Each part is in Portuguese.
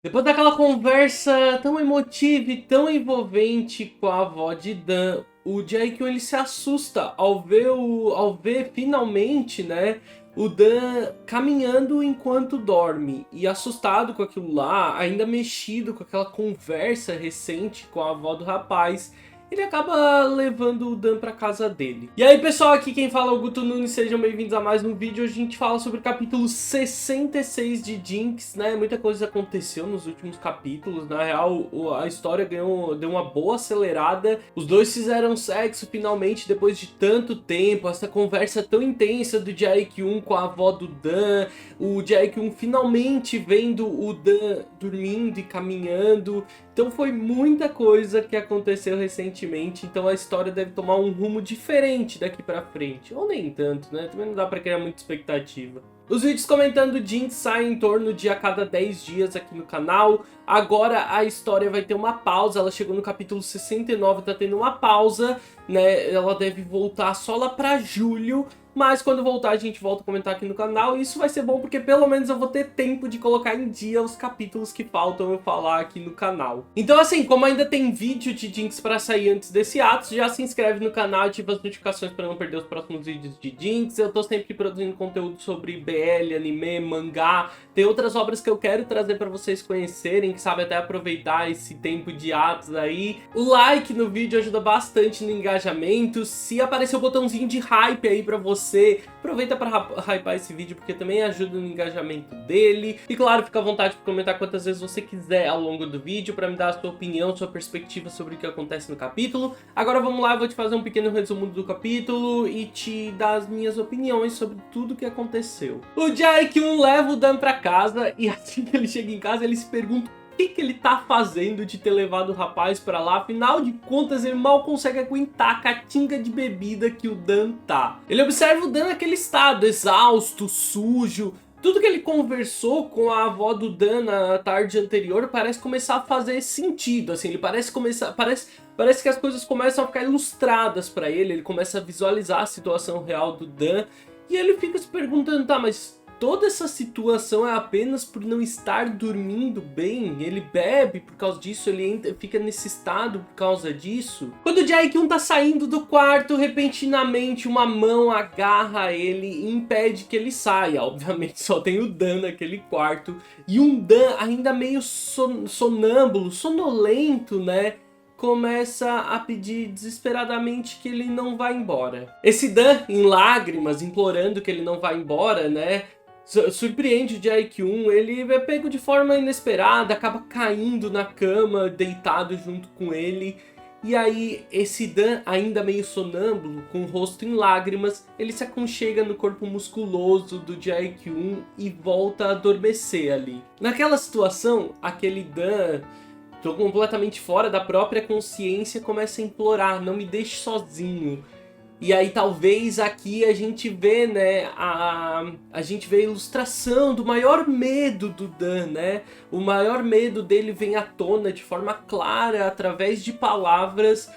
Depois daquela conversa tão emotiva e tão envolvente com a avó de Dan, o Jae-kyung ele se assusta ao ver finalmente, né, o Dan caminhando enquanto dorme. E assustado com aquilo lá, ainda mexido com aquela conversa recente com a avó do rapaz, ele acaba levando o Dan pra casa dele. E aí, pessoal, aqui quem fala é o Guto Nunes, sejam bem-vindos a mais um vídeo. Hoje a gente fala sobre o capítulo 66 de Jinx, né? Muita coisa aconteceu nos últimos capítulos. Na real, a história deu uma boa acelerada. Os dois fizeram sexo finalmente depois de tanto tempo. Essa conversa tão intensa do Jae-kyung com a avó do Dan. O Jae-kyung finalmente vendo o Dan dormindo e caminhando. Então foi muita coisa que aconteceu recentemente, então a história deve tomar um rumo diferente daqui pra frente. Ou nem tanto, né? Também não dá pra criar muita expectativa. Os vídeos comentando Jinx saem em torno de a cada 10 dias aqui no canal. Agora a história vai ter uma pausa, ela chegou no capítulo 69, tá tendo uma pausa, né? Ela deve voltar só lá pra julho. Mas quando voltar a gente volta a comentar aqui no canal. E isso vai ser bom porque pelo menos eu vou ter tempo de colocar em dia os capítulos que faltam eu falar aqui no canal. Então assim, como ainda tem vídeo de Jinx pra sair antes desse ato, já se inscreve no canal, ativa as notificações para não perder os próximos vídeos de Jinx. Eu tô sempre produzindo conteúdo sobre BL, anime, mangá. Tem outras obras que eu quero trazer pra vocês conhecerem, que sabe até aproveitar esse tempo de atos aí. O like no vídeo ajuda bastante no engajamento. Se aparecer o botãozinho de hype aí pra você, aproveita para hypar esse vídeo porque também ajuda no engajamento dele. E claro, fica à vontade para comentar quantas vezes você quiser ao longo do vídeo para me dar a sua opinião, sua perspectiva sobre o que acontece no capítulo. Agora vamos lá, eu vou te fazer um pequeno resumo do capítulo e te dar as minhas opiniões sobre tudo que aconteceu. O Jae-kyung leva o Dan pra casa e assim que ele chega em casa ele se pergunta que ele tá fazendo de ter levado o rapaz pra lá. Afinal de contas, ele mal consegue aguentar a catinga de bebida que o Dan tá. Ele observa o Dan naquele estado, exausto, sujo. Tudo que ele conversou com a avó do Dan na tarde anterior parece começar a fazer sentido, assim, ele parece que as coisas começam a ficar ilustradas pra ele, ele começa a visualizar a situação real do Dan, e ele fica se perguntando, tá, mas toda essa situação é apenas por não estar dormindo bem? Ele bebe por causa disso, fica nesse estado por causa disso? Quando o Jae-kyung tá saindo do quarto, repentinamente uma mão agarra ele e impede que ele saia. Obviamente só tem o Dan naquele quarto. E um Dan ainda meio sonâmbulo, sonolento, né? Começa a pedir desesperadamente que ele não vá embora. Esse Dan, em lágrimas, implorando que ele não vá embora, né? Surpreende o Jae-kyung, ele é pego de forma inesperada, acaba caindo na cama, deitado junto com ele. E aí, esse Dan, ainda meio sonâmbulo, com o rosto em lágrimas, ele se aconchega no corpo musculoso do Jae-kyung e volta a adormecer ali. Naquela situação, aquele Dan, tô completamente fora da própria consciência, começa a implorar, não me deixe sozinho. E aí talvez aqui a gente vê, né, a gente vê a ilustração do maior medo do Dan, né? O maior medo dele vem à tona de forma clara, através de palavras,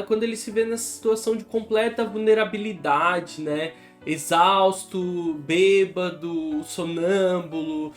quando ele se vê nessa situação de completa vulnerabilidade, né? Exausto, bêbado, sonâmbulo,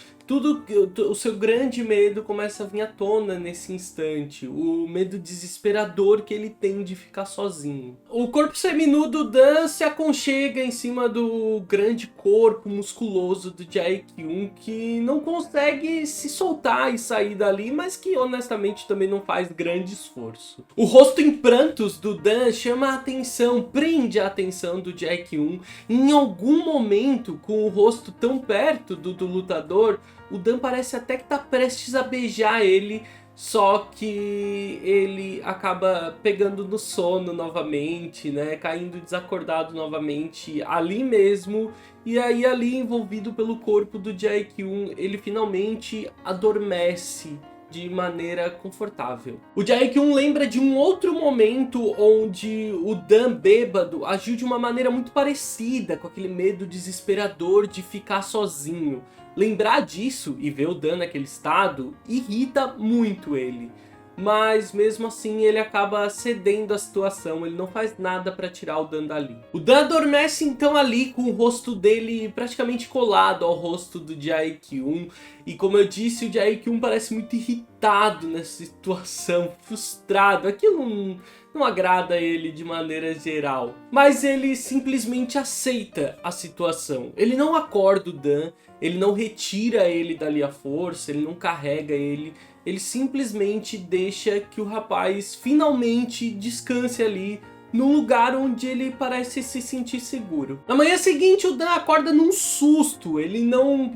o seu grande medo começa a vir à tona nesse instante, o medo desesperador que ele tem de ficar sozinho. O corpo seminu do Dan se aconchega em cima do grande corpo musculoso do Jae-kyung, que não consegue se soltar e sair dali, mas que honestamente também não faz grande esforço. O rosto em prantos do Dan chama a atenção, prende a atenção do Jae-kyung. Em algum momento, com o rosto tão perto do lutador, o Dan parece até que tá prestes a beijar ele, só que ele acaba pegando no sono novamente, né? Caindo desacordado novamente ali mesmo. E aí ali envolvido pelo corpo do Jae-kyung, ele finalmente adormece de maneira confortável. O Jae-kyung lembra de um outro momento onde o Dan bêbado agiu de uma maneira muito parecida, com aquele medo desesperador de ficar sozinho. Lembrar disso e ver o Dan naquele estado irrita muito ele. mas mesmo assim ele acaba cedendo à situação, ele não faz nada pra tirar o Dan dali. O Dan adormece então ali com o rosto dele praticamente colado ao rosto do Jae-kyun, e como eu disse, o Jae-kyun parece muito irritado nessa situação, frustrado, aquilo não agrada ele de maneira geral. Mas ele simplesmente aceita a situação, ele não acorda o Dan, ele não retira ele dali à força, ele não carrega ele, ele simplesmente deixa que o rapaz finalmente descanse ali num lugar onde ele parece se sentir seguro. Na manhã seguinte, o Dan acorda num susto, ele não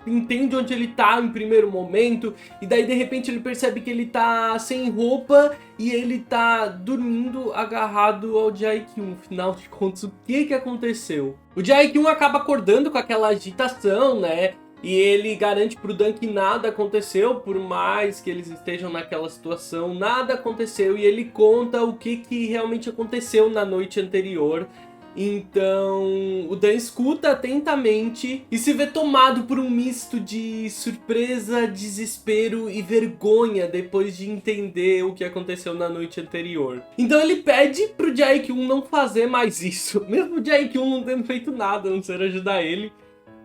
entende onde ele tá em primeiro momento, e daí de repente ele percebe que ele tá sem roupa e ele tá dormindo agarrado ao Jae-kyun. Afinal de contas, o que aconteceu? O Jae-kyun acaba acordando com aquela agitação, né? E ele garante pro Dan que nada aconteceu, por mais que eles estejam naquela situação, nada aconteceu. E ele conta o que realmente aconteceu na noite anterior. Então o Dan escuta atentamente e se vê tomado por um misto de surpresa, desespero e vergonha depois de entender o que aconteceu na noite anterior. Então ele pede pro Jae-kyun não fazer mais isso, mesmo o Jae-kyun não tendo feito nada, a não ser ajudar ele.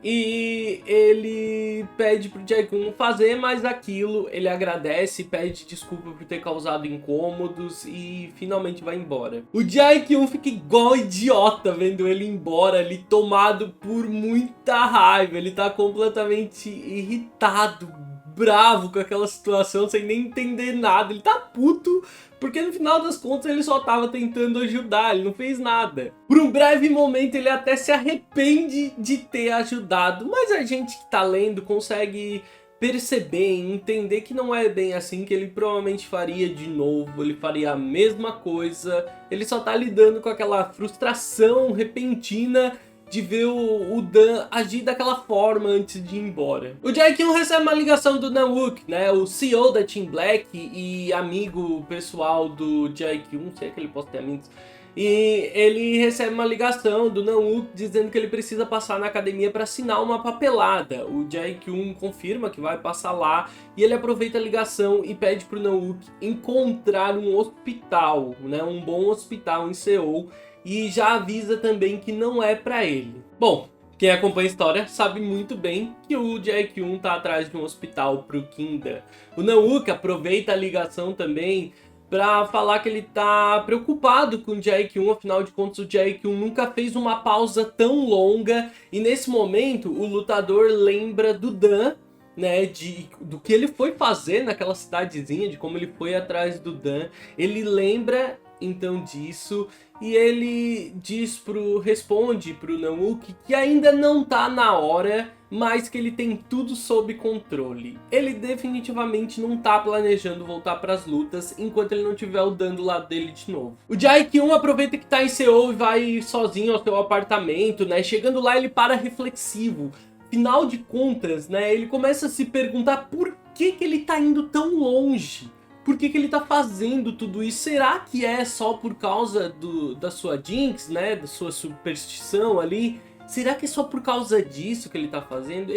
E ele pede pro Jae-kyun fazer mais aquilo, ele agradece, pede desculpa por ter causado incômodos e finalmente vai embora. O Jae-kyun fica igual idiota vendo ele embora ali, tomado por muita raiva, ele tá completamente irritado, bravo com aquela situação, sem nem entender nada, ele tá puto, porque no final das contas ele só tava tentando ajudar, ele não fez nada. Por um breve momento ele até se arrepende de ter ajudado, mas a gente que tá lendo consegue perceber e entender que não é bem assim, que ele provavelmente faria de novo, ele faria a mesma coisa, ele só tá lidando com aquela frustração repentina de ver o Dan agir daquela forma antes de ir embora. O Jae-kyun recebe uma ligação do Nan-wook, né, o CEO da Team Black e amigo pessoal do Jae-kyun, sei que ele possa ter amigos, e ele recebe uma ligação do Nan-wook dizendo que ele precisa passar na academia para assinar uma papelada. O Jae-kyun confirma que vai passar lá e ele aproveita a ligação e pede pro Nan-wook encontrar um hospital, né, um bom hospital em Seul, e já avisa também que não é pra ele. Bom, quem acompanha a história sabe muito bem que o Jae-kyun tá atrás de um hospital pro Kim-dan. O Nan-wook aproveita a ligação também pra falar que ele tá preocupado com o Jae-kyun, afinal de contas o Jae-kyun nunca fez uma pausa tão longa, e nesse momento o lutador lembra do Dan, né, do que ele foi fazer naquela cidadezinha, de como ele foi atrás do Dan. Ele lembra então disso, e ele responde pro Nan-wook que ainda não tá na hora, mas que ele tem tudo sob controle. Ele definitivamente não tá planejando voltar pras lutas enquanto ele não tiver o Dan do lado dele de novo. O Jae-kyun aproveita que tá em Seul e vai sozinho ao seu apartamento, né? Chegando lá ele para reflexivo. Afinal de contas, né, ele começa a se perguntar por que ele tá indo tão longe. Por que ele tá fazendo tudo isso? Será que é só por causa da sua Jinx, né? Da sua superstição ali? Será que é só por causa disso que ele tá fazendo?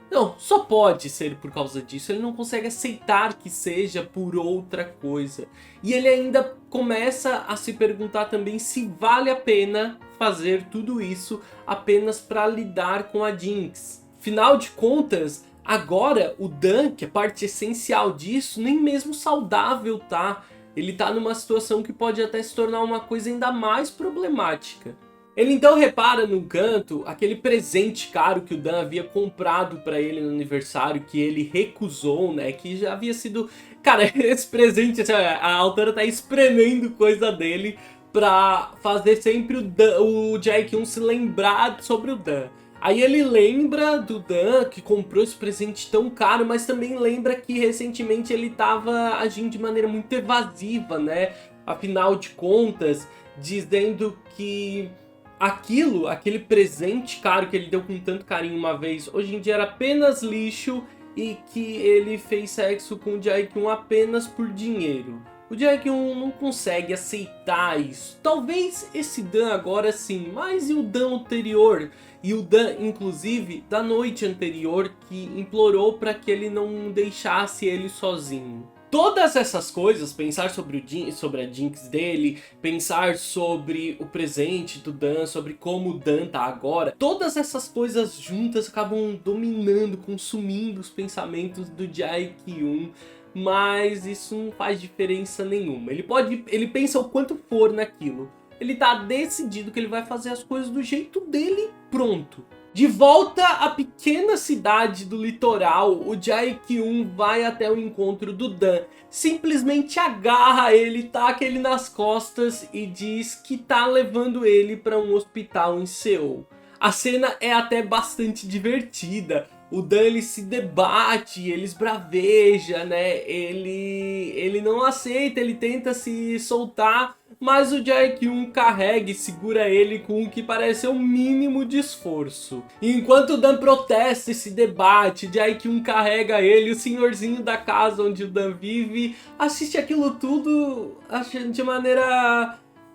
Não, só pode ser por causa disso. Ele não consegue aceitar que seja por outra coisa. E ele ainda começa a se perguntar também se vale a pena fazer tudo isso apenas para lidar com a Jinx. Afinal de contas, agora o Dan, que é parte essencial disso, nem mesmo saudável tá. Ele tá numa situação que pode até se tornar uma coisa ainda mais problemática. Ele então repara num canto aquele presente caro que o Dan havia comprado pra ele no aniversário, que ele recusou, né, que já havia sido... Cara, esse presente, assim, a autora tá espremendo coisa dele pra fazer sempre o Jae-kyun se lembrar sobre o Dan. Aí ele lembra do Dan, que comprou esse presente tão caro, mas também lembra que recentemente ele tava agindo de maneira muito evasiva, né? Afinal de contas, dizendo que aquele presente caro que ele deu com tanto carinho uma vez, hoje em dia era apenas lixo, e que ele fez sexo com o Jae-kyun apenas por dinheiro. O Jae-kyun não consegue aceitar isso. Talvez esse Dan agora sim, mas e o Dan anterior? E o Dan, inclusive, da noite anterior, que implorou para que ele não deixasse ele sozinho. todas essas coisas, pensar sobre a Jinx dele, pensar sobre o presente do Dan, sobre como o Dan tá agora, todas essas coisas juntas acabam dominando, consumindo os pensamentos do Jae-kyun, mas isso não faz diferença nenhuma. Ele pensa o quanto for naquilo. Ele tá decidido que ele vai fazer as coisas do jeito dele, pronto. De volta à pequena cidade do litoral, o Jae-kyun vai até o encontro do Dan, simplesmente agarra ele, taca ele nas costas e diz que tá levando ele para um hospital em Seul. A cena é até bastante divertida. O Dan, ele se debate, ele esbraveja, né? Ele não aceita, ele tenta se soltar, mas o Jae-kyun carrega e segura ele com o que parece o mínimo de esforço. E enquanto o Dan protesta e se debate, Jae-kyun carrega ele, o senhorzinho da casa onde o Dan vive assiste aquilo tudo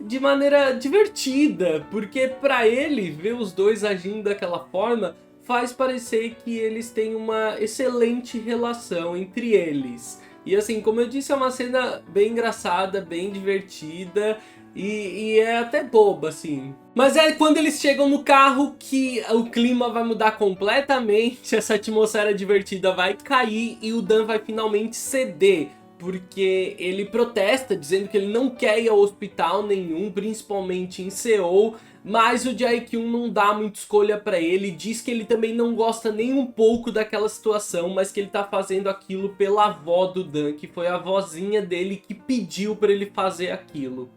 de maneira divertida, porque pra ele ver os dois agindo daquela forma faz parecer que eles têm uma excelente relação entre eles. E assim, como eu disse, é uma cena bem engraçada, bem divertida e é até boba, assim. Mas é quando eles chegam no carro que o clima vai mudar completamente, essa atmosfera divertida vai cair e o Dan vai finalmente ceder. Porque ele protesta, dizendo que ele não quer ir ao hospital nenhum, principalmente em Seul, mas o Jae-kyun não dá muita escolha pra ele, diz que ele também não gosta nem um pouco daquela situação, mas que ele tá fazendo aquilo pela avó do Dan, que foi a vozinha dele que pediu pra ele fazer aquilo.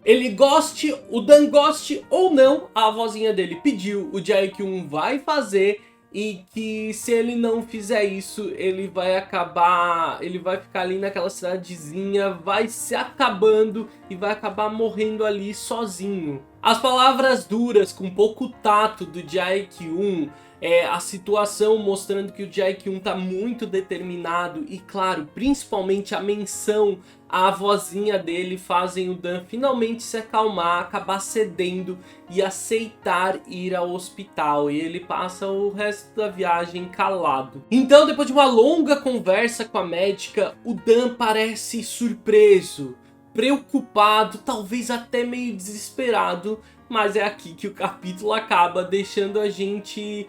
O Dan goste ou não, a vozinha dele pediu, o Jae-kyun vai fazer. E que se ele não fizer isso, ele vai ficar ali naquela cidadezinha, vai se acabando e vai acabar morrendo ali sozinho. As palavras duras, com pouco tato do Jae-kyun, a situação mostrando que o Jae-kyun tá muito determinado e, claro, principalmente a menção à vozinha dele fazem o Dan finalmente se acalmar, acabar cedendo e aceitar ir ao hospital. E ele passa o resto da viagem calado. Então, depois de uma longa conversa com a médica, o Dan parece surpreso, preocupado, talvez até meio desesperado, mas é aqui que o capítulo acaba, deixando a gente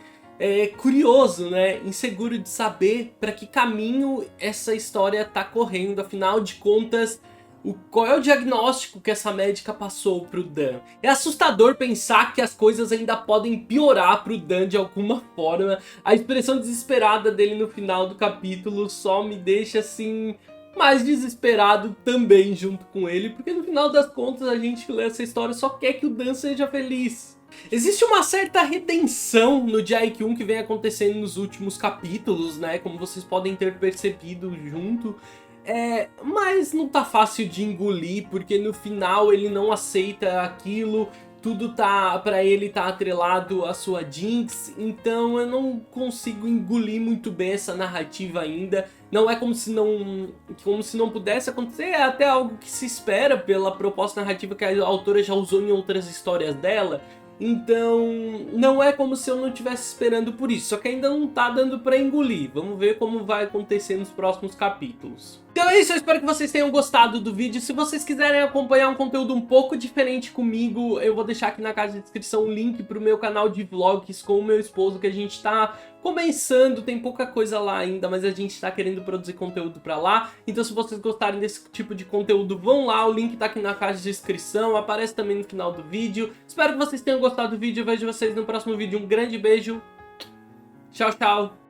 curioso, né? Inseguro de saber para que caminho essa história tá correndo, afinal de contas, qual é o diagnóstico que essa médica passou pro Dan? É assustador pensar que as coisas ainda podem piorar pro Dan de alguma forma. A expressão desesperada dele no final do capítulo só me deixa assim mais desesperado também junto com ele, porque no final das contas a gente que lê essa história só quer que o Dan seja feliz. Existe uma certa redenção no Jae-kyun que vem acontecendo nos últimos capítulos, né? Como vocês podem ter percebido junto. Mas não tá fácil de engolir, porque no final ele não aceita aquilo. Tudo pra ele tá atrelado à sua Jinx, então eu não consigo engolir muito bem essa narrativa ainda. Não é como se não pudesse acontecer, é até algo que se espera pela proposta narrativa que a autora já usou em outras histórias dela. Então, não é como se eu não estivesse esperando por isso, só que ainda não tá dando pra engolir. Vamos ver como vai acontecer nos próximos capítulos. Então é isso, eu espero que vocês tenham gostado do vídeo. Se vocês quiserem acompanhar um conteúdo um pouco diferente comigo, eu vou deixar aqui na caixa de descrição o link pro meu canal de vlogs com o meu esposo, que a gente tá começando, tem pouca coisa lá ainda, mas a gente tá querendo produzir conteúdo pra lá. Então se vocês gostarem desse tipo de conteúdo, vão lá, o link tá aqui na caixa de descrição, aparece também no final do vídeo. Espero que vocês tenham gostado do vídeo, eu vejo vocês no próximo vídeo. Um grande beijo, tchau, tchau!